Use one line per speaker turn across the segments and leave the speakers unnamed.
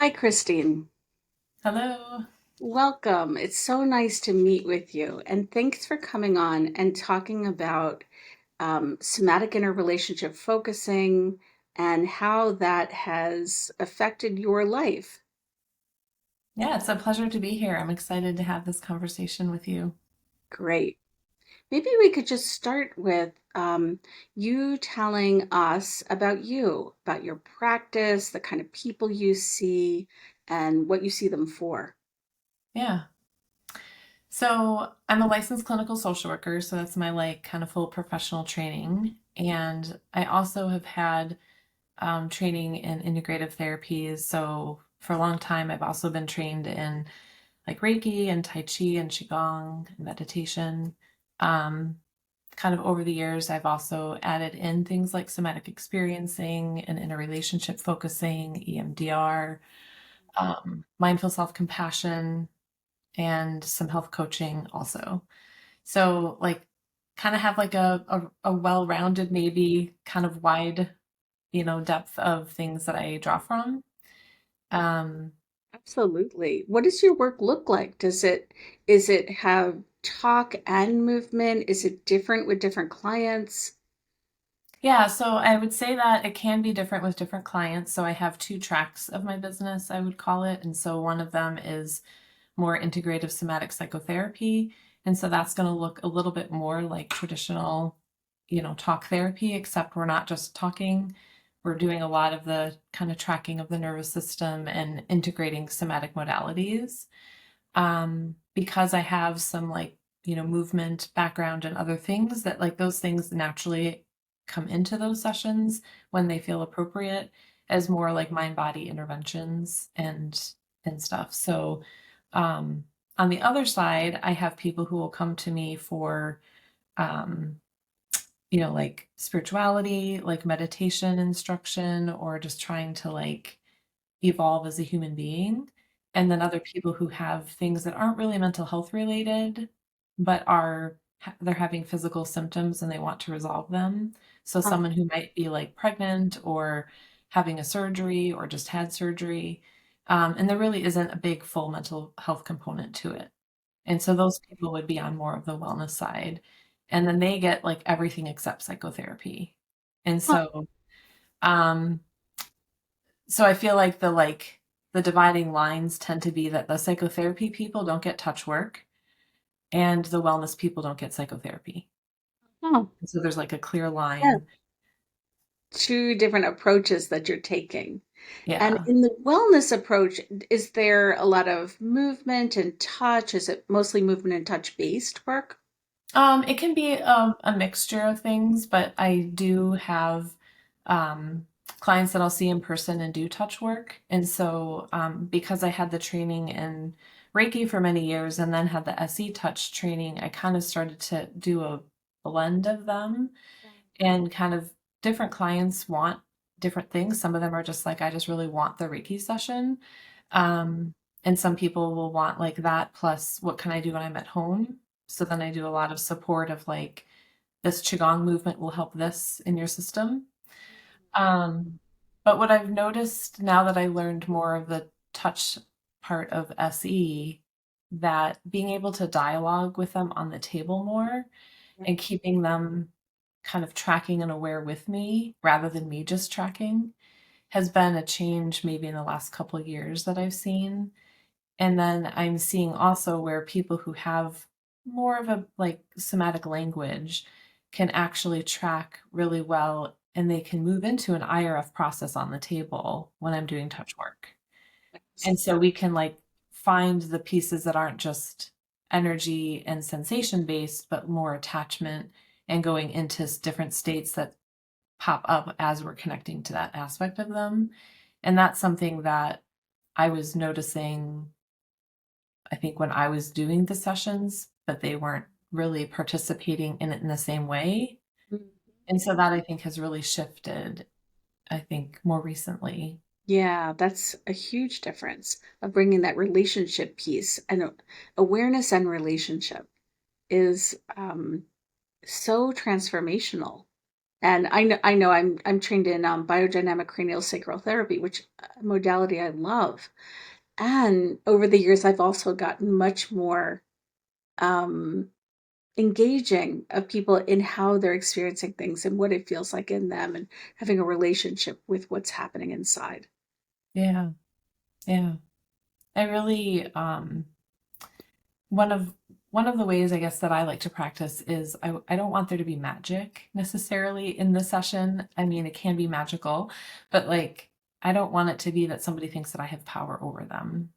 Hi, Christine.
Hello.
Welcome. It's so nice to meet with you. And thanks for coming on and talking about somatic interrelationship focusing and how that has affected your life.
Yeah, it's a pleasure to be here. I'm excited to have this conversation with you.
Great. Maybe we could just start with you telling us about you, about your practice, the kind of people you see, and what you see them for.
Yeah. So I'm a licensed clinical social worker, so that's my like kind of full professional training. And I also have had training in integrative therapies. So for a long time, I've also been trained in like Reiki and Tai Chi and Qigong and meditation. Um, Kind of over the years, I've also added in things like somatic experiencing and interrelationship focusing, EMDR, mindful self compassion, and some health coaching also. So, like, kind of have like a well rounded, maybe kind of wide, depth of things that I draw from. Um,
Absolutely. What does your work look like? Is it have talk and movement? Is it different with different clients?
yeah, so I would say that it can be different with different clients. So, I have two tracks of my business, I would call it. And so, one of them is more integrative somatic psychotherapy. And so that's going to look a little bit more like traditional, talk therapy, except we're not just talking. We're doing a lot of the kind of tracking of the nervous system and integrating somatic modalities. Because I have some like, movement background and other things that like those things naturally come into those sessions when they feel appropriate as more like mind body interventions and stuff. So um, on the other side, I have people who will come to me for, um, like spirituality, like meditation instruction, or just trying to like evolve as a human being. And then other people who have things that aren't really mental health related, but they're having physical symptoms and they want to resolve them. So
Uh,
someone who might be like pregnant or having a surgery or just had surgery. And there really isn't a big full mental health component to it. And so those people would be on more of the wellness side. And then they get like everything except psychotherapy. And
huh.
um, so I feel like the dividing lines tend to be that the psychotherapy people don't get touch work and the wellness people don't get psychotherapy.
Oh,
And so there's like a clear
yeah.
line.
Two different approaches that you're taking. And
Yeah.
in the wellness approach, is there a lot of movement and touch? Is it mostly movement and touch based work?
It can be a mixture of things, but I do have um, clients that I'll see in person and do touch work. And so, because I had the training in Reiki for many years and then had the SE touch training, I kind of started to do a blend of them and kind of different clients want different things. Some of them are just like, I just really want the Reiki session. Um, and some people will want like that plus what can I do when I'm at home? So then I do a lot of support of like this Qigong movement will help this in your system. Um, but what I've noticed now that I learned more of the touch part of SE, that being able to dialogue with them on the table more and keeping them kind of tracking and aware with me rather than me just tracking has been a change maybe in the last couple of years that I've seen. And then I'm seeing also where people who have more of a like somatic language can actually track really well and they can move into an IRF process on the table when I'm doing touch work. And so we can like find the pieces that aren't just energy and sensation based, but more attachment and going into different states that pop up as we're connecting to that aspect of them. And that's something that I was noticing, I think, when I was doing the sessions, but they weren't really participating in it in the same way.
Mhm.
And so that I think has really shifted, I think, more recently.
Yeah, that's a huge difference of bringing that relationship piece and awareness and relationship is so transformational. And I know I'm trained in biodynamic cranial sacral therapy, which modality I love. And over the years, I've also gotten much more um, engaging of people in how they're experiencing things and what it feels like in them, and having a relationship with what's happening inside.
Yeah, yeah. I really one of one of the ways I guess that I like to practice is I don't want there to be magic necessarily in the session. I mean, it can be magical, but like I don't want it to be that somebody thinks that I have power over them.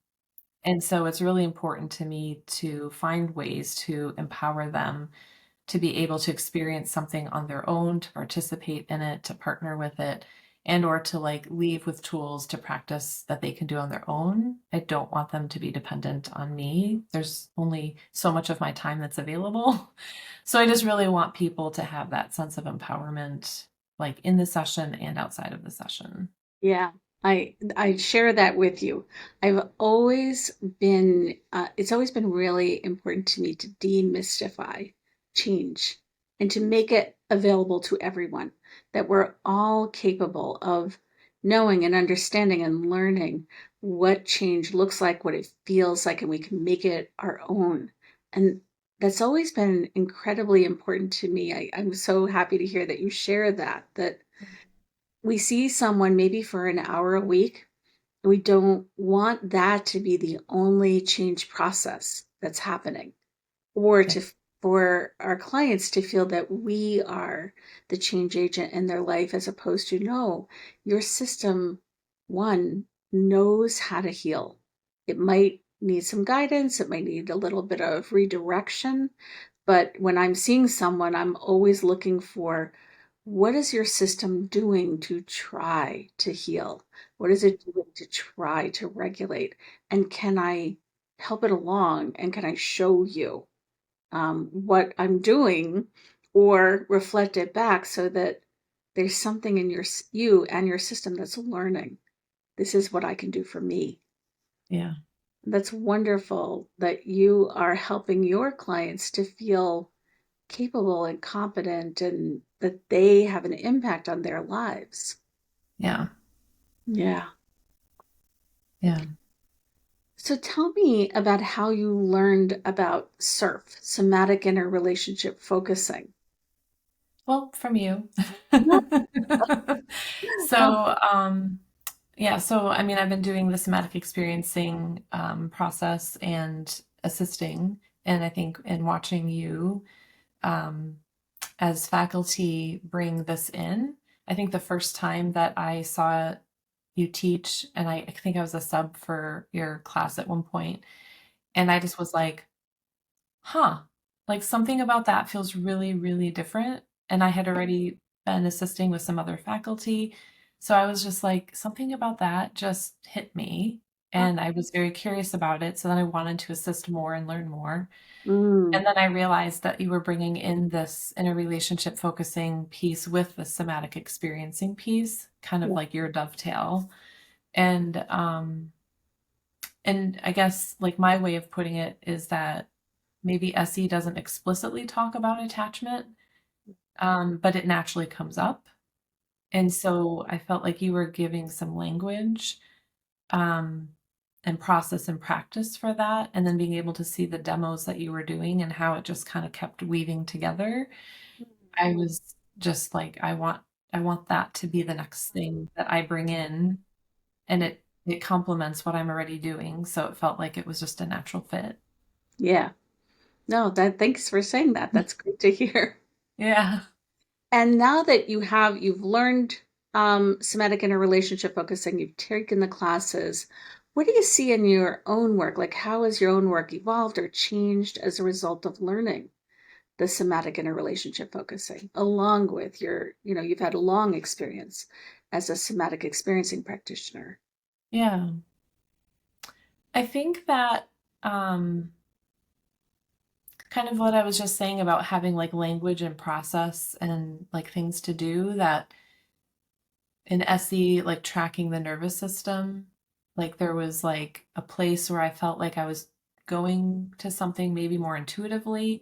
And so it's really important to me to find ways to empower them to be able to experience something on their own, to participate in it, to partner with it, and or to like leave with tools to practice that they can do on their own. I don't want them to be dependent on me. There's only so much of my time that's available. So I just really want people to have that sense of empowerment like in the session and outside of the session.
Yeah, I share that with you. I've always been it's always been really important to me to demystify change and to make it available to everyone, that we're all capable of knowing and understanding and learning what change looks like, what it feels like, and we can make it our own. And that's always been incredibly important to me. I'm so happy to hear that you share that, that we see someone maybe for an hour a week. We don't want that to be the only change process that's happening, or
Yeah.
to for our clients to feel that we are the change agent in their life, as opposed to, no, your system, one, knows how to heal. It might need some guidance, it might need a little bit of redirection, but when I'm seeing someone, I'm always looking for, what is your system doing to try to heal? What is it doing to try to regulate? And can I help it along? And can I show you what I'm doing, or reflect it back so that there's something in you and your system that's learning, this is what I can do for me.
Yeah.
That's wonderful that you are helping your clients to feel capable and competent, and that they have an impact on their lives.
Yeah.
Yeah.
Yeah.
So tell me about how you learned about SIRF, somatic interrelationship focusing.
Well, from you.
Yeah.
So, yeah, so I mean, I've been doing the somatic experiencing process and assisting, and I think in watching you um, as faculty bring this in, I think the first time that I saw you teach, and I think I was a sub for your class at one point, and I just was like, huh, like something about that feels really, really different. And I had already been assisting with some other faculty. So I was just like, something about that just hit me. And I was very curious about it. So then I wanted to assist more and learn more.
Mm,
And then I realized that you were bringing in this interrelationship focusing piece with the somatic experiencing piece, kind of
yeah.
like your dovetail. And and I guess like my way of putting it is that maybe SE doesn't explicitly talk about attachment, but it naturally comes up. And so I felt like you were giving some language um, and process and practice for that, and then being able to see the demos that you were doing and how it just kind of kept weaving together. I was just like, I want that to be the next thing that I bring in, and it complements what I'm already doing. So it felt like it was just a natural fit.
Yeah. No, that thanks for saying that. That's great to hear.
Yeah.
And now that you've learned somatic interrelationship focusing, you've taken the classes, what do you see in your own work? Like, how has your own work evolved or changed as a result of learning the somatic interrelationship focusing, along with you've had a long experience as a somatic experiencing practitioner.
Yeah. I think that um kind of what I was just saying about having like language and process and like things to do that in SE, like tracking the nervous system, like there was like a place where I felt like I was going to something maybe more intuitively,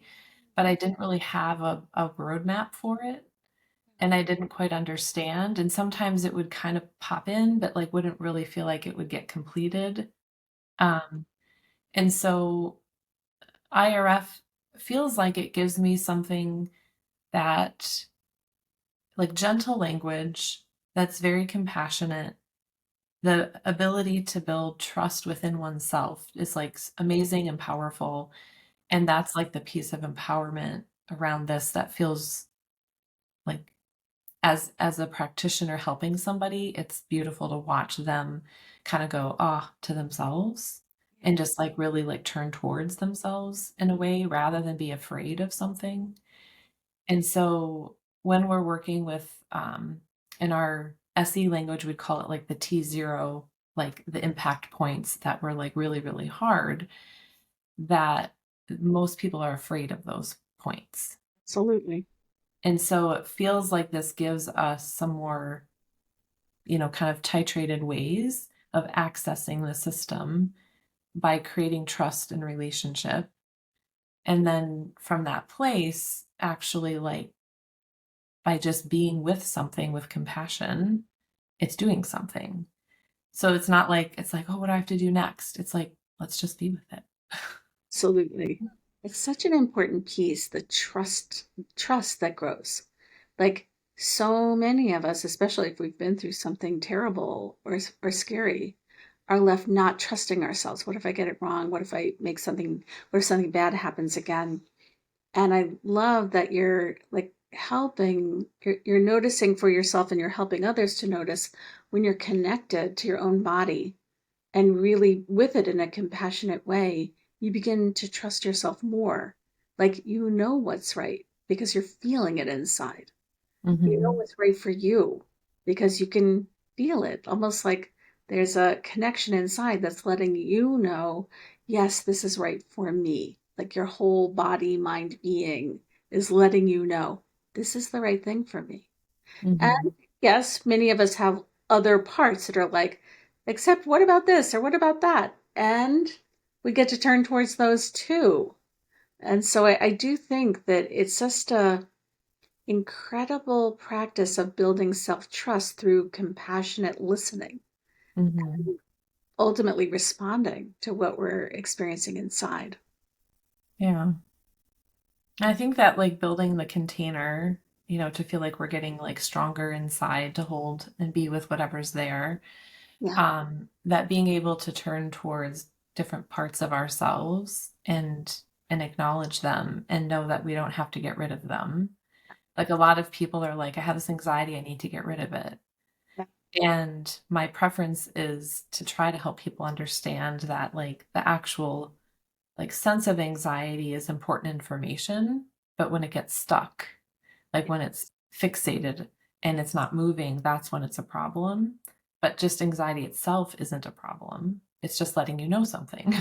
but I didn't really have a roadmap for it. and I didn't quite understand. And sometimes it would kind of pop in, but like wouldn't really feel like it would get completed. Um, and so IRF feels like it gives me something that, like, gentle language that's very compassionate. The ability to build trust within oneself is like amazing and powerful. And that's like the piece of empowerment around this that feels like, as a practitioner helping somebody, it's beautiful to watch them kind of go ah to themselves and just like really like turn towards themselves in a way rather than be afraid of something. And so when we're working with in our SE language, we'd call it like the T0, like the impact points that were like really, really hard, that most people are afraid of those points.
Absolutely.
And so it feels like this gives us some more, kind of titrated ways of accessing the system by creating trust and relationship. And then from that place, actually, like by just being with something with compassion, it's doing something. So it's like, oh, what do I have to do next? It's like, let's just be with it.
Absolutely. It's such an important piece, the trust that grows. Like so many of us, especially if we've been through something terrible or scary, are left not trusting ourselves. What if I get it wrong? What if I make something, what if something bad happens again? And I love that you're like helping, you're noticing for yourself and you're helping others to notice when you're connected to your own body and really with it in a compassionate way, you begin to trust yourself more. Like you know what's right because you're feeling it inside. You know
Hmm.
what's right for you because you can feel it. Almost like there's a connection inside that's letting you know, yes, this is right for me. Like your whole body, mind, being is letting you know, this is the right thing for me. And
Hmm.
yes, many of us have other parts that are like, except what about this or what about that? And we get to turn towards those too. And so I do think that it's just a incredible practice of building self-trust through compassionate listening,
Hmm.
ultimately responding to what we're experiencing inside.
Yeah. I think that like building the container, to feel like we're getting like stronger inside to hold and be with whatever's there,
Yeah,
that being able to turn towards different parts of ourselves and acknowledge them and know that we don't have to get rid of them. Like a lot of people are like, I have this anxiety, I need to get rid of it.
yeah,
And my preference is to try to help people understand that like the actual like sense of anxiety is important information, but when it gets stuck, like when it's fixated and it's not moving, that's when it's a problem. But just anxiety itself isn't a problem. It's just letting you know something.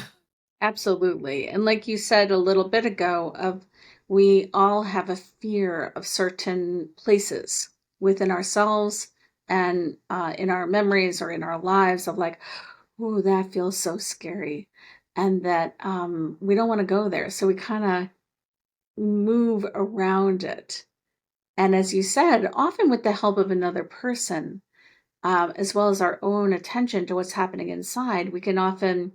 absolutely. And like you said a little bit ago, of we all have a fear of certain places within ourselves and in our memories or in our lives of like, oh, that feels so scary. And that we don't want to go there. So we kind of move around it. And as you said, often with the help of another person, as well as our own attention to what's happening inside, we can often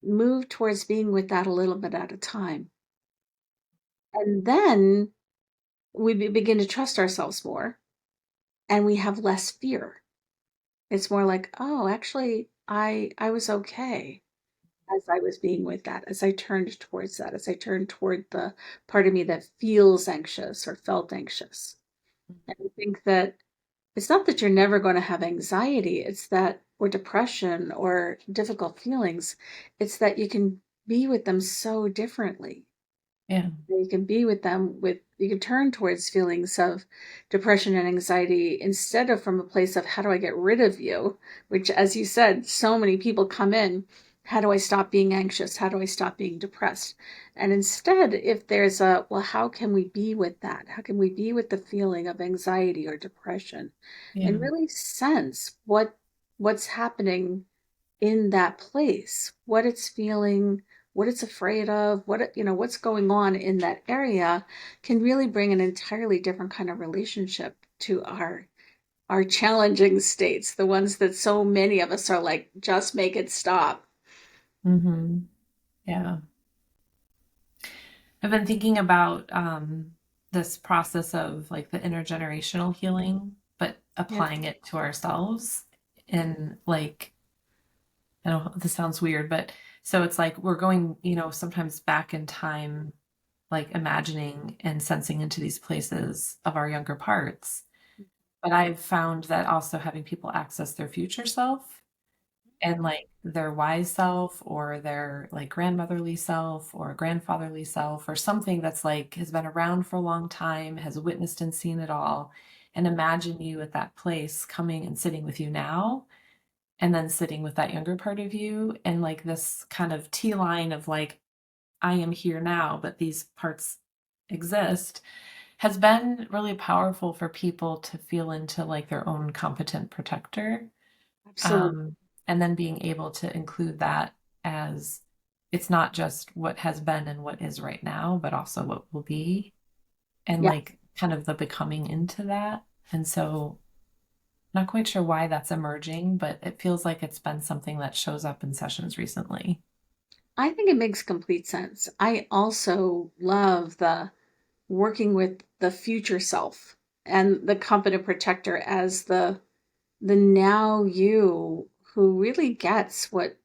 move towards being with that a little bit at a time. And then we begin to trust ourselves more and we have less fear. It's more like, oh, actually, I was okay as I was being with that, as I turned towards that, as I turned toward the part of me that feels anxious or felt anxious. And I think that it's not that you're never going to have anxiety, it's that, or depression or difficult feelings, it's that you can be with them so differently.
Yeah.
You can be with them with, you can turn towards feelings of depression and anxiety instead of from a place of how do I get rid of you, which, as you said, so many people come in. How do I stop being anxious? How do I stop being depressed? And instead, if there's a, well, how can we be with that? How can we be with the feeling of anxiety or depression and
Yeah.
really sense what's happening in that place, what it's feeling, what it's afraid of, what's going on in that area can really bring an entirely different kind of relationship to our challenging states, the ones that so many of us are like, just make it stop.
Hmm. Yeah. I've been thinking about this process of like the intergenerational healing, but
Yeah,
applying it to ourselves. And like, I don't know, this sounds weird, but so it's like we're going, sometimes back in time, like imagining and sensing into these places of our younger parts. But I've found that also having people access their future self and like their wise self or their like grandmotherly self or grandfatherly self or something that's like has been around for a long time, has witnessed and seen it all, and imagine you at that place coming and sitting with you now and then sitting with that younger part of you and like this kind of T line of like I am here now but these parts exist has been really powerful for people to feel into like their own competent protector.
absolutely.
um, and then being able to include that as it's not just what has been and what is right now, but also what will be, and
Yeah.
like kind of the becoming into that. And so, not quite sure why that's emerging, but it feels like it's been something that shows up in sessions recently.
I think it makes complete sense. I also love the working with the future self and the competent protector as the now you who really gets what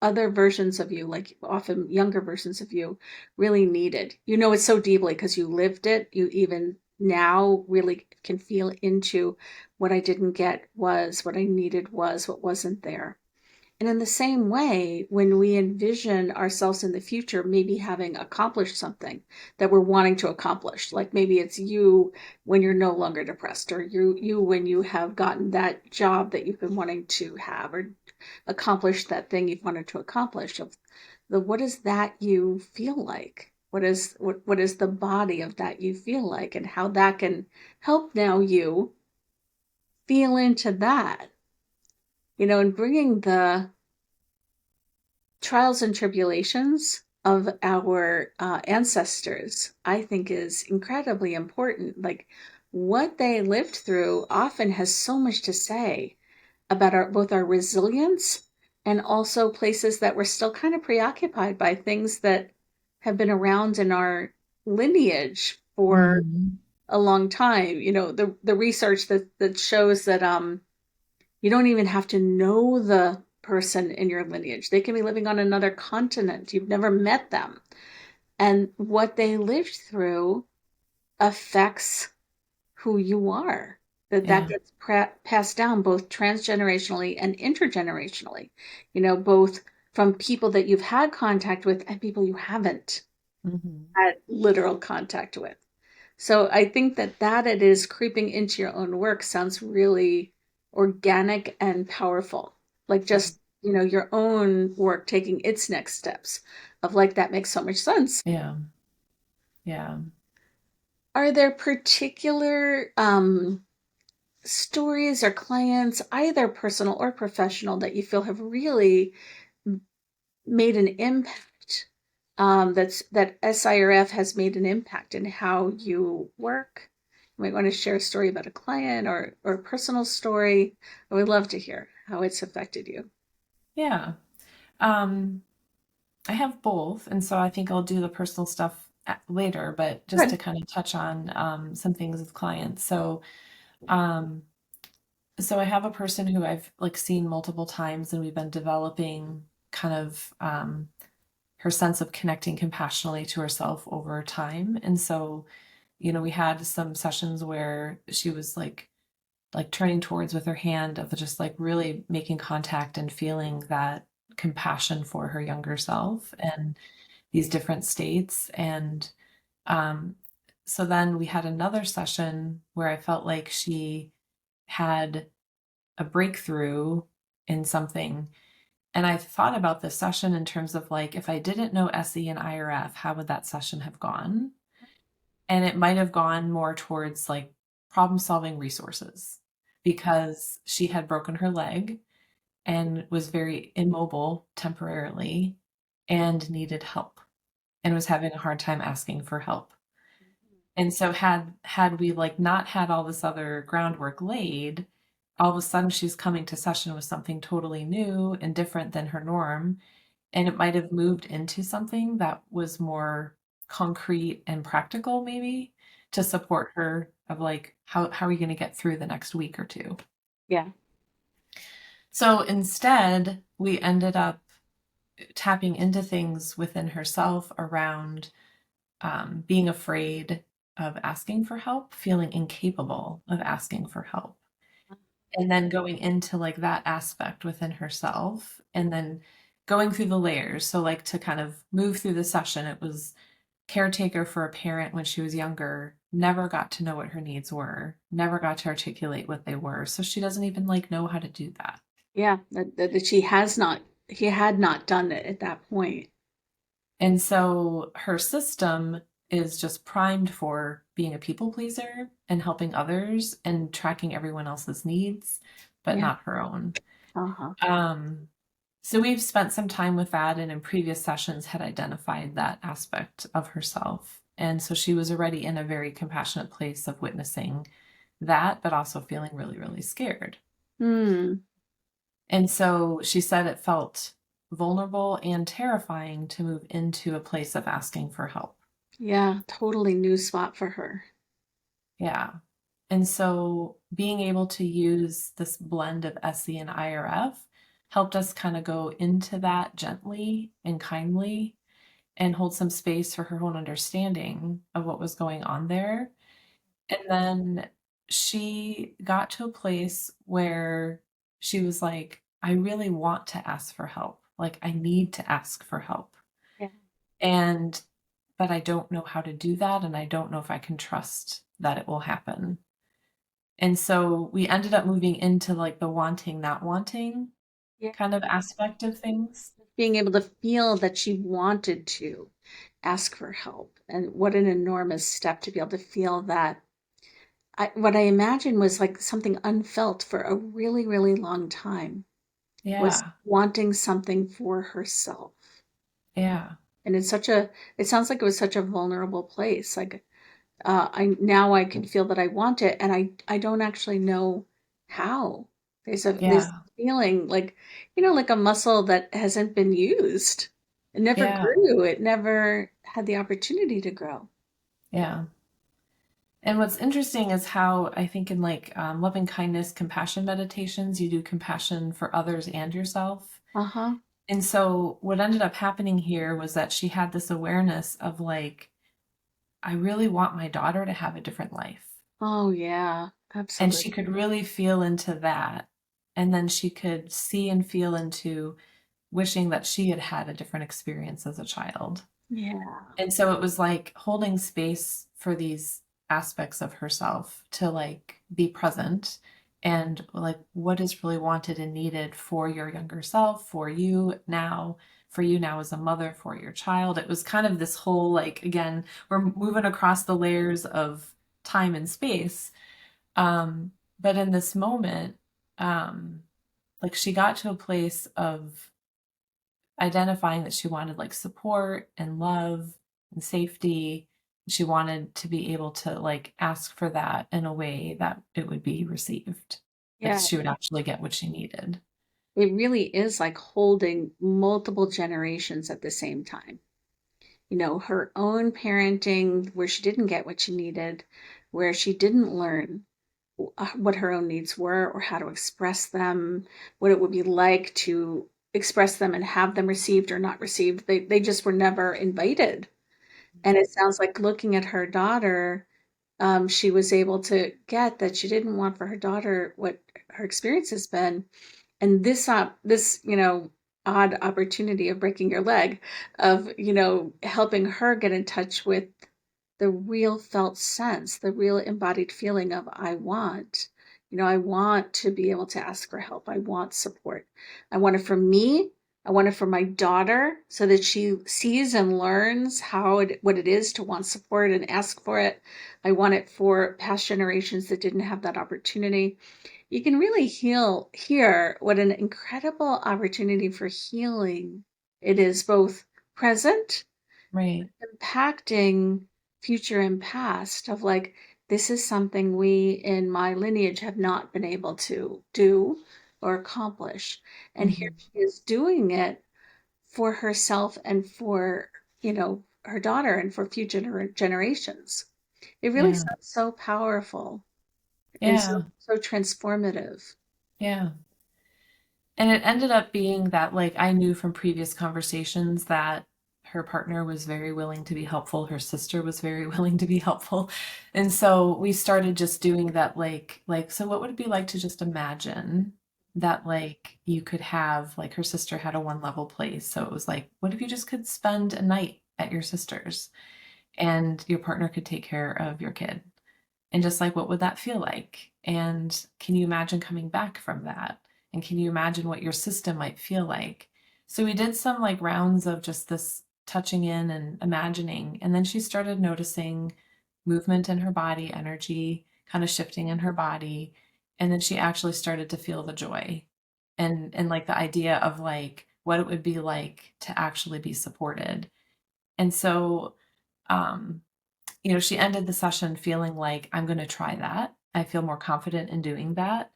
other versions of you, like often younger versions of you, really needed. You know it so deeply because you lived it. You even now really can feel into what I didn't get was, what I needed was, what wasn't there. And in the same way, when we envision ourselves in the future, maybe having accomplished something that we're wanting to accomplish, like maybe it's you when you're no longer depressed, or you when you have gotten that job that you've been wanting to have, or accomplished that thing you've wanted to accomplish. Of the what does that you feel like? What is the body of that you feel like, and how that can help now you feel into that, and bringing the trials and tribulations of our ancestors, I think is incredibly important. Like what they lived through often has so much to say about both our resilience and also places that we're still kind of preoccupied by things that have been around in our lineage for
Hmm.
a long time. The research that shows that you don't even have to know the person in your lineage. They can be living on another continent. You've never met them. And what they lived through affects who you are. That
Yeah.
gets passed down both transgenerationally and intergenerationally, both from people that you've had contact with and people you haven't
Hmm.
had literal contact with. So I think that it is creeping into your own work sounds really organic and powerful. Like just, your own work taking its next steps of like that makes so much sense.
Yeah. Yeah.
Are there particular stories or clients, either personal or professional, that you feel have really made an impact? That SIRF has made an impact in how you work. You might want to share a story about a client or a personal story. I would love to hear how it's affected you.
Yeah. Um, I have both, and so I think I'll do the personal stuff later, but just to
Good.
kind of touch on some things with clients. Um, so I have a person who I've like seen multiple times, and we've been developing kind of her sense of connecting compassionately to herself over time. And so, we had some sessions where she was like turning towards with her hand of just like really making contact and feeling that compassion for her younger self and these different states. And um, so then we had another session where I felt like she had a breakthrough in something. And I thought about this session in terms of like, if I didn't know SE and IRF, how would that session have gone? And it might have gone more towards like problem solving resources because she had broken her leg and was very immobile temporarily and needed help and was having a hard time asking for help. And so had we like not had all this other groundwork laid, all of a sudden she's coming to session with something totally new and different than her norm. And it might have moved into something that was more concrete and practical, maybe to support her of like, how are we going to get through the next week or two?
Yeah.
So instead, we ended up tapping into things within herself around being afraid of asking for help, feeling incapable of asking for help, and then going into like that aspect within herself, and then going through the layers. So, like to kind of move through the session, it was caretaker for a parent when she was younger, never got to know what her needs were, never got to articulate what they were. So she doesn't even like know how to do that.
Yeah. That he had not done it at that point.
And so her system is just primed for being a people pleaser and helping others and tracking everyone else's needs, but
Yeah.
not her own.
Uh-huh.
Um, so we've spent some time with that and in previous sessions had identified that aspect of herself. And so she was already in a very compassionate place of witnessing that, but also feeling really, really scared.
Hmm.
And so she said it felt vulnerable and terrifying to move into a place of asking for help.
Yeah. Totally new spot for her.
Yeah. And so being able to use this blend of SE and IRF helped us kind of go into that gently and kindly and hold some space for her own understanding of what was going on there. And then she got to a place where she was like, I really want to ask for help. Like, I need to ask for help.
Yeah.
And, but I don't know how to do that. And I don't know if I can trust that it will happen. And so we ended up moving into like the wanting, not wanting
Yeah.
kind of aspect of things.
Being able to feel that she wanted to ask for help. And what an enormous step to be able to feel that. What I imagine was like something unfelt for a really, really long time was
Yeah.
wanting something for herself.
Yeah.
And it sounds like it was such a vulnerable place. Like, now I can feel that I want it, and I don't actually know how. There's
Yeah.
feeling like, like a muscle that hasn't been used. It never
Yeah.
grew. It never had the opportunity to grow.
Yeah. And what's interesting is how I think in like loving kindness, compassion meditations, you do compassion for others and yourself.
Uh-huh.
And so what ended up happening here was that she had this awareness of like, I really want my daughter to have a different life.
Oh yeah,
And she
absolutely.
could really feel into that. And then she could see and feel into wishing that she had had a different experience as a child.
Yeah.
And so it was like holding space for these aspects of herself to like be present and like what is really wanted and needed for your younger self, for you now as a mother, for your child. It was kind of this whole like, again, we're moving across the layers of time and space. But in this moment, um, like she got to a place of identifying that she wanted like support and love and safety. She wanted to be able to like ask for that in a way that it would be received. Like
Yeah.
she would actually get what she needed.
It really is like holding multiple generations at the same time. Her own parenting where she didn't get what she needed, where she didn't learn what her own needs were or how to express them, what it would be like to express them and have them received or not received. They just were never invited. And it sounds like looking at her daughter, she was able to get that she didn't want for her daughter what her experience has been, and this odd opportunity of breaking your leg, of helping her get in touch with the real felt sense, the real embodied feeling of I want to be able to ask for help. I want support. I want it for me. I want it for my daughter so that she sees and learns what it is to want support and ask for it. I want it for past generations that didn't have that opportunity. You can really heal here. What an incredible opportunity for healing it is, both present,
Right.
impacting. future and past of like, this is something we in my lineage have not been able to do or accomplish. And here
Mhm.
she is doing it for herself and for, her daughter and for future generations. It really
Yeah.
sounds so powerful and so
Yeah.
so transformative.
Yeah. And it ended up being that, like, I knew from previous conversations that her partner was very willing to be helpful. Her sister was very willing to be helpful. And so we started just doing that, so what would it be like to just imagine that, like, you could have, like, her sister had a one level place. So it was like, what if you just could spend a night at your sister's and your partner could take care of your kid? And just like, what would that feel like? And can you imagine coming back from that? And can you imagine what your system might feel like? So we did some like rounds of just this touching in and imagining. And then she started noticing movement in her body, energy kind of shifting in her body. And then she actually started to feel the joy and like the idea of like what it would be like to actually be supported. And so um she ended the session feeling like, I'm going to try that. I feel more confident in doing that.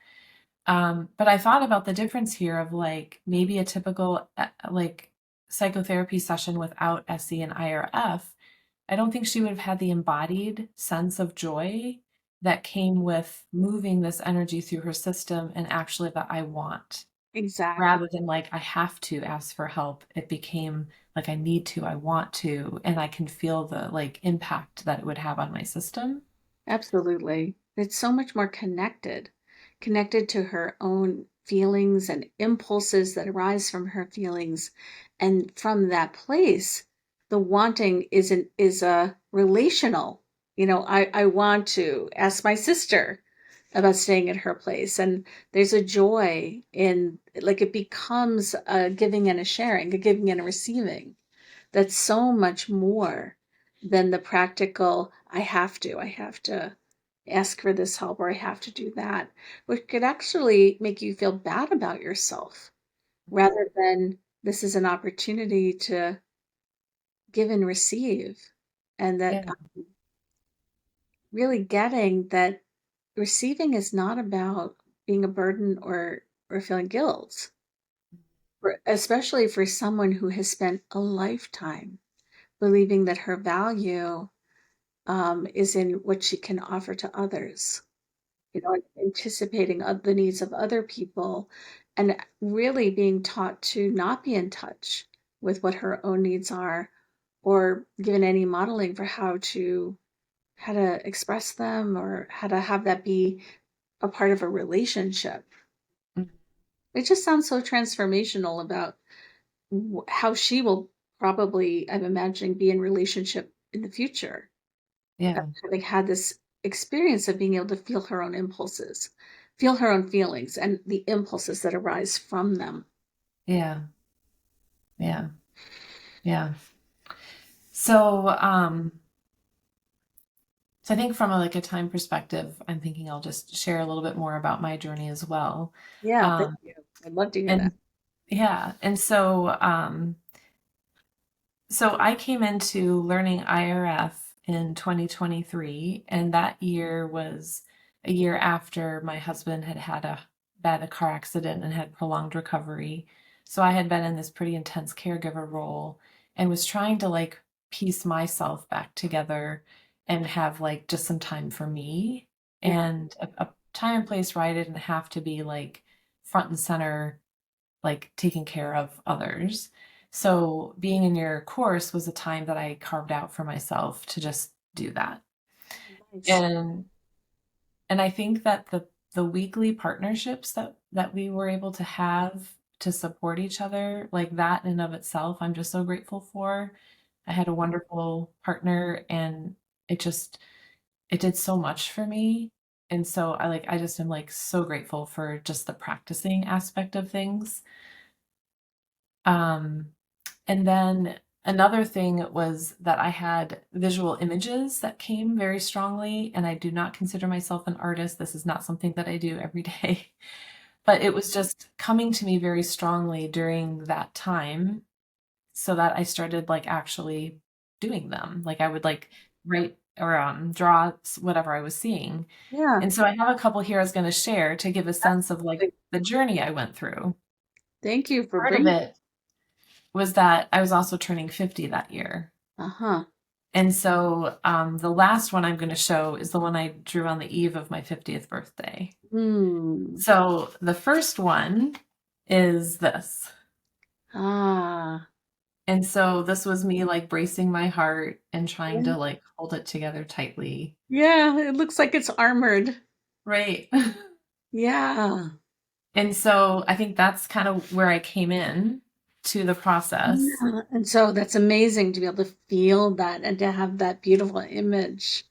But I thought about the difference here of like maybe a typical like psychotherapy session without SE and IRF. I don't think she would have had the embodied sense of joy that came with moving this energy through her system and actually that I want
Exactly.
rather than like I have to ask for help. It became like I need to, I want to, and I can feel the like impact that it would have on my system.
Absolutely. It's so much more connected to her own feelings and impulses that arise from her feelings. And from that place, the wanting is a relational. I want to ask my sister about staying at her place. And there's a joy in like it becomes a giving and a sharing, a giving and a receiving that's so much more than the practical I have to ask for this help or I have to do that, which could actually make you feel bad about yourself rather than this is an opportunity to give and receive. And that
Yeah.
really getting that receiving is not about being a burden or feeling guilt, especially for someone who has spent a lifetime believing that her value is in what she can offer to others, anticipating the needs of other people and really being taught to not be in touch with what her own needs are or given any modeling for how to express them or how to have that be a part of a relationship.
Mm.
It just sounds so transformational about how she will probably, I'm imagining, be in relationship in the future,
Yeah.
having had this experience of being able to feel her own impulses, feel her own feelings, and the impulses that arise from them.
Yeah. Yeah. Yeah. So, so I think from like a time perspective, I'm thinking I'll just share a little bit more about my journey as well.
Yeah, thank
Um,
you. I'd love to hear that.
and yeah, and so I came into learning IRF in 2023, and that year was a year after my husband had had a bad car accident and had prolonged recovery. So I had been in this pretty intense caregiver role and was trying to like piece myself back together and have like just some time for me
Yeah,
and a time and place where I didn't have to be like front and center like taking care of others. So being in your course was a time that I carved out for myself to just do that.
nice.
And and I think that the weekly partnerships that we were able to have to support each other, like that in and of itself, I'm just so grateful for. I had a wonderful partner and it just it did so much for me. And so I just am like so grateful for just the practicing aspect of things. Um And then another thing was that I had visual images that came very strongly, and I do not consider myself an artist. This is not something that I do every day, but it was just coming to me very strongly during that time so that I started like actually doing them. Like I would like write or draw whatever I was seeing.
Yeah.
And so I have a couple here I was going to share to give a sense of like the journey I went through.
Thank you for
Part of
bringing.
it was that I was also turning 50 that year.
Uh-huh.
And so the last one I'm going to show is the one I drew on the eve of my 50th birthday.
Hmm.
So the first one is this.
Ah.
And so this was me like bracing my heart and trying
Yeah.
to like hold it together tightly.
Yeah, it looks like it's armored.
Right.
Yeah.
And so I think that's kind of where I came in to the process.
Yeah. And so that's amazing to be able to feel that and to have that beautiful image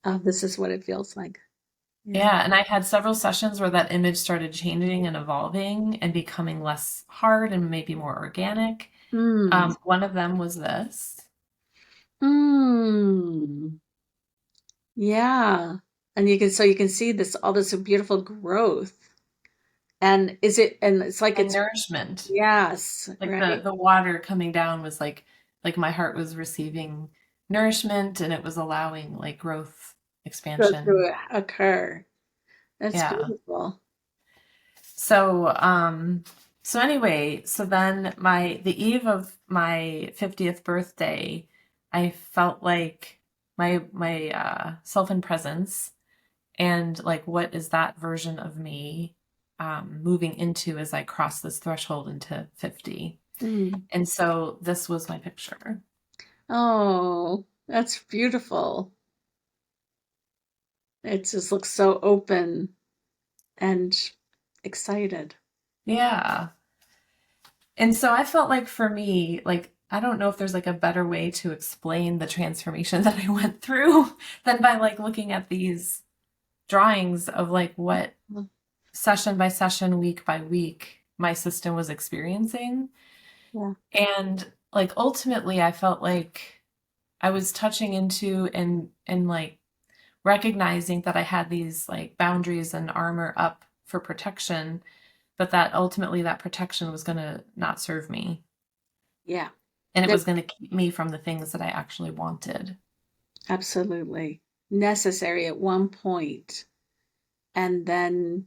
of this is what it feels like. Yeah.
Yeah, and I had several sessions where that image started changing and evolving and becoming less hard and maybe more organic.
Mm.
One of them was this.
Mm. Yeah. And you can see this all this beautiful growth. And it's like
And
it's
nourishment.
yes,
Like
right?
the water coming down was like my heart was receiving nourishment and it was allowing like growth,
Go
expansion.
through occur. That's
Yeah.
beautiful.
So so anyway, so then the eve of my 50th birthday, I felt like my self and presence and like what is that version of me moving into as I cross this threshold into 50.
Mm.
And so this was my picture.
Oh, that's beautiful. It just looks so open and excited.
Yeah. And so I felt like for me, like, I don't know if there's like a better way to explain the transformation that I went through than by like looking at these drawings of like what
Mm.
session by session, week by week, my system was experiencing.
Yeah.
And like ultimately I felt like I was touching into and like recognizing that I had these like boundaries and armor up for protection, but that ultimately that protection was going to not serve me.
Yeah.
And it
That
was going to keep me from the things that I actually wanted.
absolutely necessary at one point. And then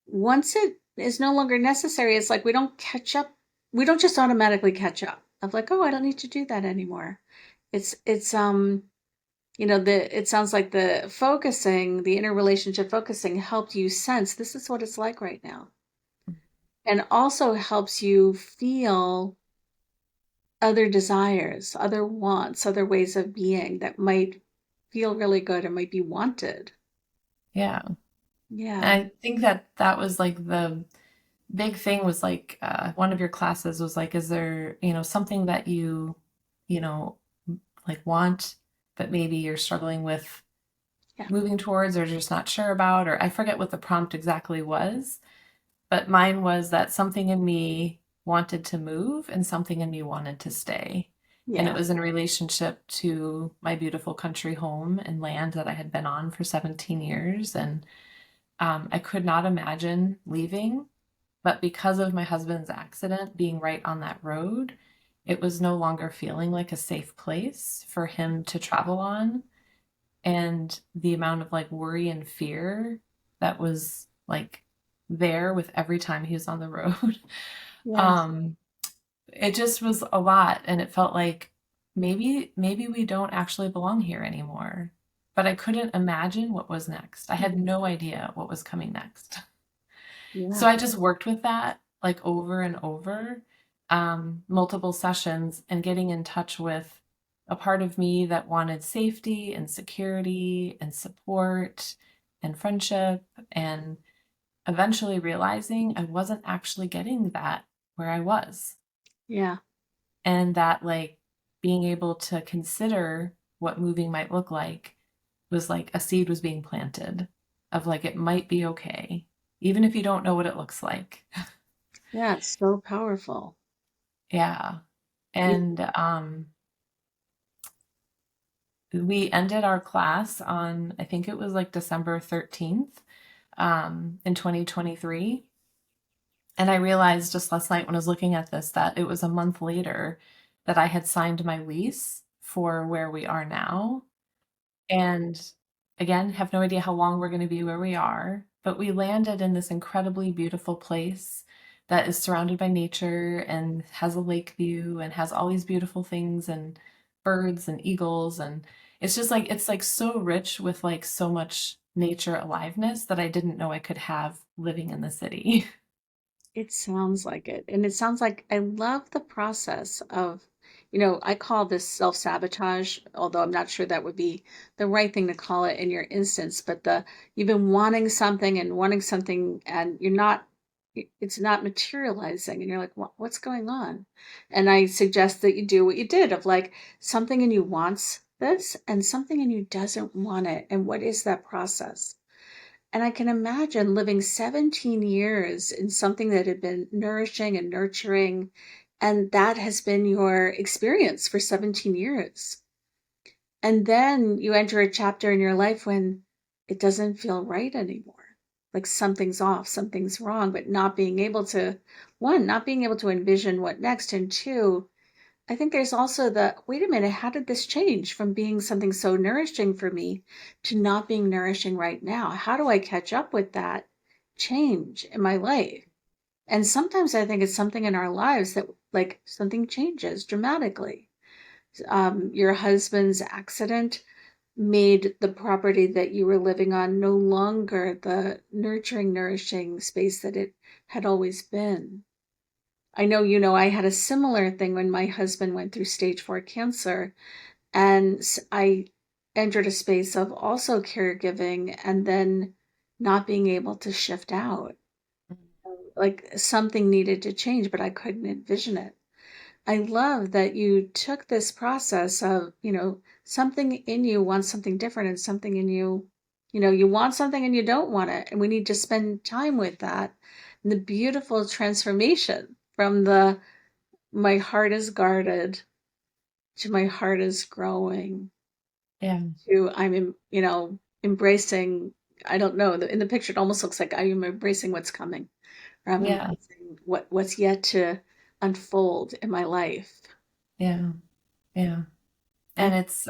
once it is no longer necessary, it's like we don't catch up. We don't just automatically catch up of like, oh, I don't need to do that anymore. It's it sounds like the interrelationship focusing helped you sense this is what it's like right now. And also helps you feel other desires, other wants, other ways of being that might feel really good or might be wanted.
Yeah. And
Yeah.
I think that that was like the big thing was like one of your classes was like, is there, something that you know, like want, but maybe you're struggling with
Yeah.
moving towards or just not sure about, or I forget what the prompt exactly was, but mine was that something in me wanted to move and something in me wanted to stay. And it
Yeah.
was in relationship to my beautiful country home and land that I had been on for 17 years. And I could not imagine leaving. But because of my husband's accident being right on that road, it was no longer feeling like a safe place for him to travel on. And the amount of like worry and fear that was like there with every time he was on the road,
Yes.
um, it just was a lot. And it felt like maybe we don't actually belong here anymore. But I couldn't imagine what was next. I had no idea what was coming next. So
Yeah.
I just worked with that like over and over, multiple sessions, and getting in touch with a part of me that wanted safety and security and support and friendship, and eventually realizing I wasn't actually getting that where I was.
Yeah.
And that, like, being able to consider what moving might look like was like a seed was being planted of like, it might be okay, even if you don't know what it looks like.
Yeah. It's so powerful.
Yeah.
Yeah.
And we ended our class on, I think it was like December 13th in 2023. And I realized just last night when I was looking at this that it was a month later that I had signed my lease for where we are now. And again, have no idea how long we're going to be where we are, but we landed in this incredibly beautiful place that is surrounded by nature and has a lake view and has all these beautiful things and birds and eagles, and it's like so rich with like so much nature aliveness that I didn't know I could have living in the city.
It sounds like it. And it sounds like I love the process of, I call this self-sabotage, although I'm not sure that would be the right thing to call it in your instance, but you've been wanting something and it's not materializing and you're like, what's going on? And I suggest that you do what you did of like something in you wants this and something in you doesn't want it. And what is that process? And I can imagine living 17 years in something that had been nourishing and nurturing, and that has been your experience for 17 years. And then you enter a chapter in your life when it doesn't feel right anymore. Like something's off, something's wrong, but not being able to, one, not being able to envision what next, and two, I think there's also wait a minute, how did this change from being something so nourishing for me to not being nourishing right now? How do I catch up with that change in my life? And sometimes I think it's something in our lives that like something changes dramatically. Your husband's accident made the property that you were living on no longer the nurturing, nourishing space that it had always been. I know, I had a similar thing when my husband went through stage 4 cancer, and I entered a space of also caregiving and then not being able to shift out. Like something needed to change, but I couldn't envision it. I love that you took this process of, something in you wants something different and something in you, you want something and you don't want it. And we need to spend time with that. And the beautiful transformation from my heart is guarded to my heart is growing
Yeah.
to embracing. I don't know, in the picture it almost looks like I am embracing what's coming, or I'm
Yeah.
embracing what's yet to unfold in my life.
Yeah. Yeah.
I
And it's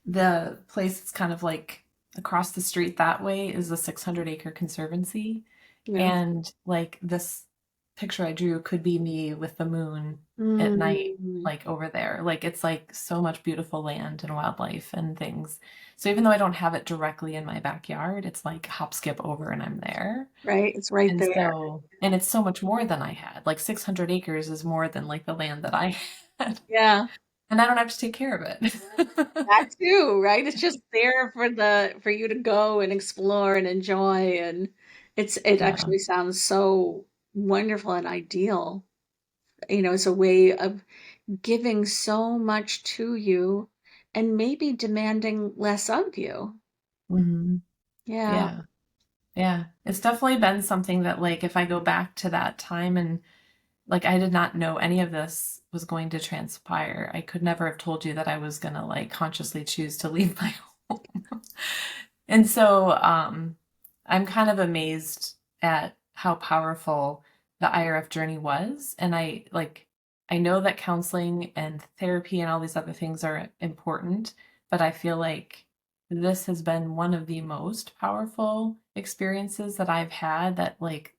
the place that's kind of like across the street that way is a 600-acre conservancy.
Yeah.
And like this picture I drew could be me with the moon at night,
Mm,
like over there. Like it's like so much beautiful land and wildlife and things. So even though I don't have it directly in my backyard, it's like hop, skip over and I'm there.
right, it's right
And
there.
so, and it's so much more than I had. Like 600 acres is more than like the land that I had.
Yeah,
And I don't have to take care of
that
it.
too, right? It's just there for you to go and explore and enjoy, and it
Yeah.
actually sounds so wonderful and ideal. It's a way of giving so much to you and maybe demanding less of you.
Hmm.
Yeah,
Yeah. Yeah. It's definitely been something that, like, if I go back to that time and, like, I did not know any of this was going to transpire. I could never have told you that I was going to, like, consciously choose to leave my home. And so, I'm kind of amazed at how powerful the IRF journey was. And I know that counseling and therapy and all these other things are important, but I feel like this has been one of the most powerful experiences that I've had that like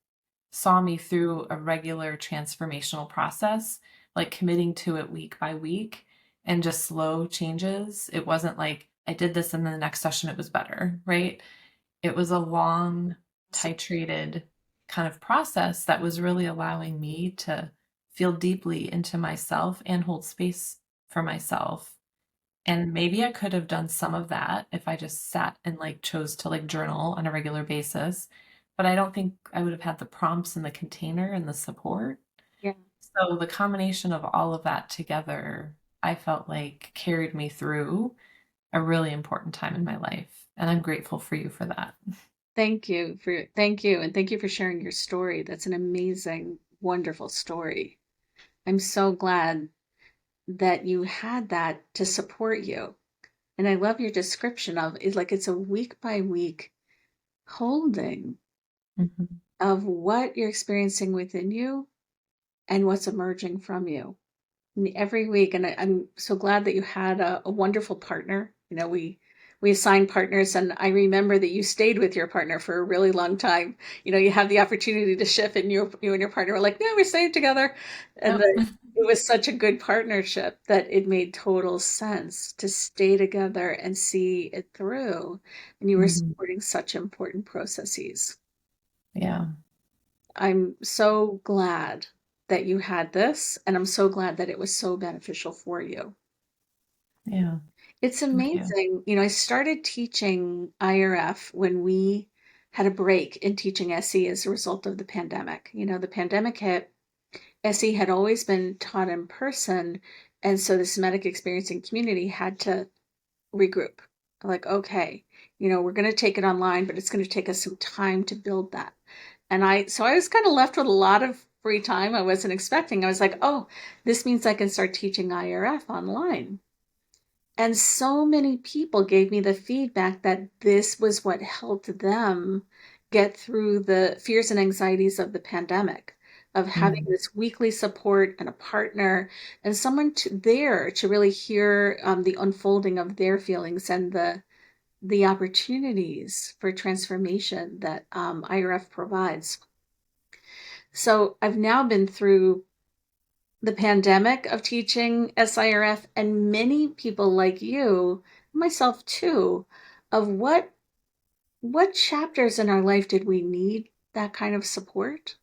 saw me through a regular transformational process, like committing to it week by week and just slow changes. It wasn't like I did this and then the next session it was better, right? It was a long, titrated kind of process that was really allowing me to feel deeply into myself and hold space for myself. And maybe I could have done some of that if I just sat and like chose to like journal on a regular basis, but I don't think I would have had the prompts and the container and the support.
yeah.
So the combination of all of that together, I felt like carried me through a really important time in my life. And I'm grateful for you for that.
Thank you, and thank you for sharing your story. That's an amazing, wonderful story. I'm so glad that you had that to support you. And I love your description of it, like it's a week by week holding
Mhm.
of what you're experiencing within you and what's emerging from you. every week. And I'm so glad that you had a wonderful partner. We assigned partners, and I remember that you stayed with your partner for a really long time. You have the opportunity to shift, and you and your partner were like, "No, we're staying together," and
Yep.
it was such a good partnership that it made total sense to stay together and see it through. And you were
Mhm.
supporting such important processes.
Yeah.
I'm so glad that you had this, and I'm so glad that it was so beneficial for you.
Yeah.
It's
Thank you.
amazing. I started teaching IRF when we had a break in teaching SE as a result of the pandemic. The pandemic hit. SE had always been taught in person, and so the somatic experiencing community had to regroup. Like, okay, we're going to take it online, but it's going to take us some time to build that. So I was kind of left with a lot of free time I wasn't expecting. I was like, oh, this means I can start teaching IRF online. And so many people gave me the feedback that this was what helped them get through the fears and anxieties of the pandemic, of having
Mm.
this weekly support and a partner and someone there to really hear the unfolding of their feelings and the opportunities for transformation that IRF provides. So I've now been through the pandemic of teaching SIRF, and many people like you, myself too, of what chapters in our life did we need that kind of support?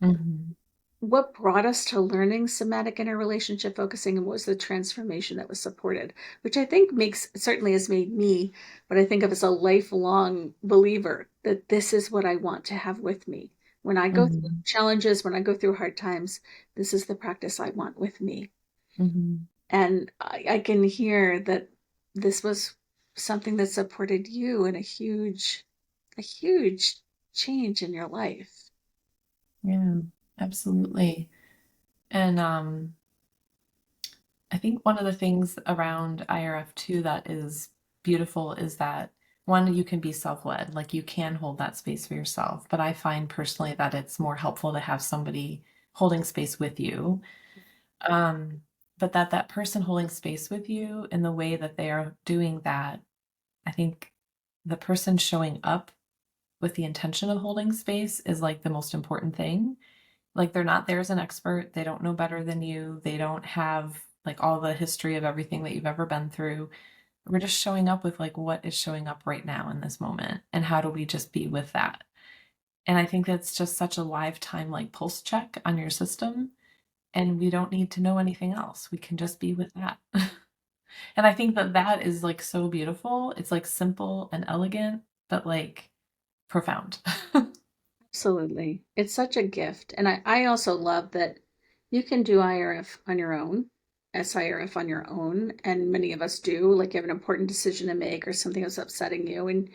Mhm.
What brought us to learning somatic interrelationship focusing, and what was the transformation that was supported, which I think certainly has made me what I think of as a lifelong believer that this is what I want to have with me. When I go through
Mhm.
challenges, when I go through hard times, this is the practice I want with me.
Mhm.
And I can hear that this was something that supported you in a huge change in your life.
Yeah. Absolutely. And I think one of the things around IRF too that is beautiful is that one, you can be self-led, like you can hold that space for yourself. But I find personally that it's more helpful to have somebody holding space with you. Um, but that person holding space with you in the way that they are doing that, I think the person showing up with the intention of holding space is like the most important thing. Like they're not there as an expert. They don't know better than you. They don't have like all the history of everything that you've ever been through. We're just showing up with like what is showing up right now in this moment and how do we just be with that? And I think that's just such a lifetime like pulse check on your system and we don't need to know anything else. We can just be with that. And I think that that is like so beautiful. It's like simple and elegant, but like profound.
Absolutely. It's such a gift. And I also love that you can do IRF on your own, SIRF on your own. And many of us do, like you have an important decision to make or something that's upsetting you. And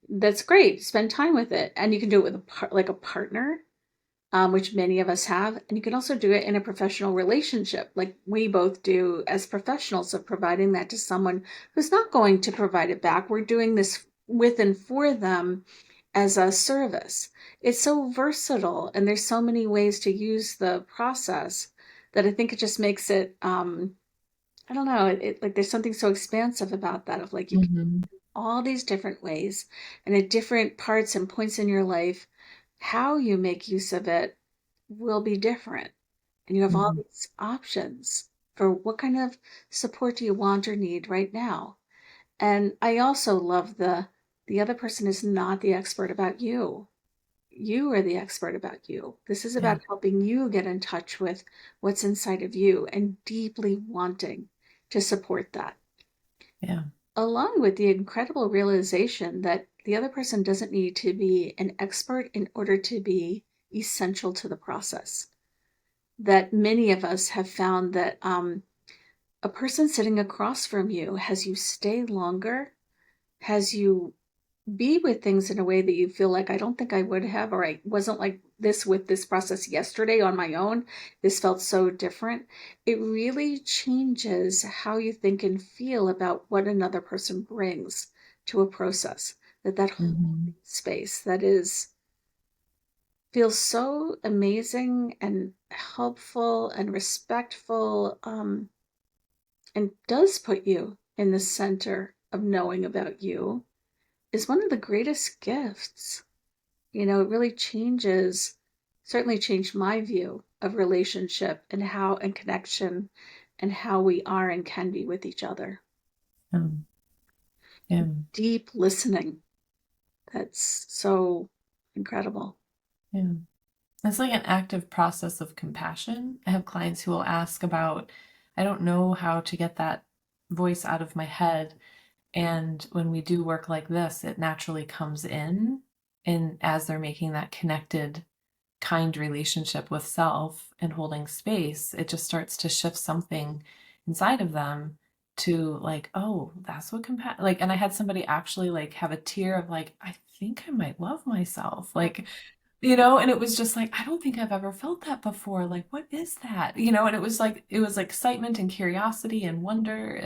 that's great. Spend time with it. And you can do it with like a partner, which many of us have. And you can also do it in a professional relationship, like we both do as professionals of providing that to someone who's not going to provide it back. We're doing this with and for them as a service. It's so versatile, and there's so many ways to use the process that I think it just makes it, I don't know, like there's something so expansive about that of like you can
Mhm.
all these different ways and at different parts and points in your life, how you make use of it will be different. And you have all
Mhm.
these options for what kind of support do you want or need right now. And I also love the other person is not the expert about you. You are the expert about you. This is
Yeah.
about helping you get in touch with what's inside of you and deeply wanting to support that,
Yeah.
along with the incredible realization that the other person doesn't need to be an expert in order to be essential to the process. That many of us have found that a person sitting across from you has you stay longer, has you be with things in a way that you feel like, I don't think I would have, or I wasn't like this with this process yesterday on my own. This felt so different. It really changes how you think and feel about what another person brings to a process. That whole
Mhm.
space that is feels so amazing and helpful and respectful, and does put you in the center of knowing about you, is one of the greatest gifts. It really certainly changed my view of relationship and how and connection and how we are and can be with each other.
Um, yeah.
Deep listening. That's so incredible.
Yeah. It's like an active process of compassion. I have clients who will ask about, I don't know how to get that voice out of my head. And when we do work like this, it naturally comes in. And as they're making that connected, kind relationship with self and holding space, it just starts to shift something inside of them to like, oh, that's what like, and I had somebody actually like have a tear of like, I think I might love myself. Like, and it was just like, I don't think I've ever felt that before. Like, what is that? And it was like excitement and curiosity and wonder.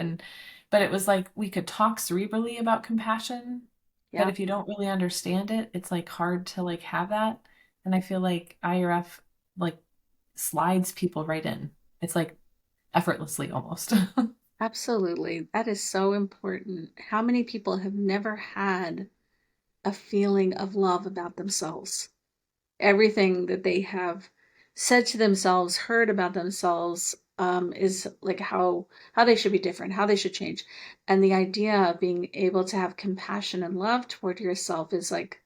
But it was like we could talk cerebrally about compassion, but
Yeah,
if you don't really understand it, it's like hard to like have that. And I feel like IRF like slides people right in. It's like effortlessly almost.
absolutely. That is so important. How many people have never had a feeling of love about themselves? Everything that they have said to themselves, heard about themselves, is like how they should be different, how they should change. And the idea of being able to have compassion and love toward yourself is like,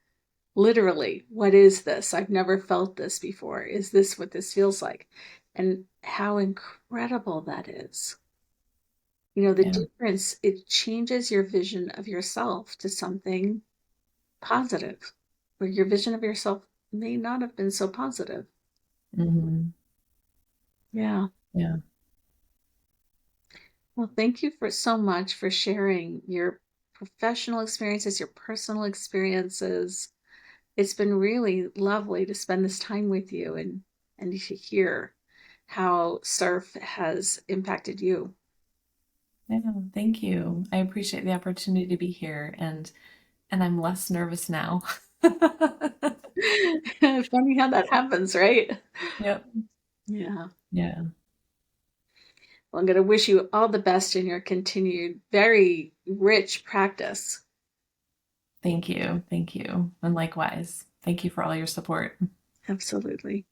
literally, what is this? I've never felt this before. Is this what this feels like? And how incredible that is. The
Yeah.
difference, it changes your vision of yourself to something positive, where your vision of yourself may not have been so positive.
Hmm.
Yeah.
Yeah.
Well, thank you for so much for sharing your professional experiences, your personal experiences. It's been really lovely to spend this time with you and to hear how surf has impacted you.
Yeah. Thank you. I appreciate the opportunity to be here and I'm less nervous now.
Funny how that happens, right?
Yep.
Yeah.
Yeah.
Well, I'm going to wish you all the best in your continued very rich practice.
Thank you. Thank you. And likewise, thank you for all your support.
Absolutely.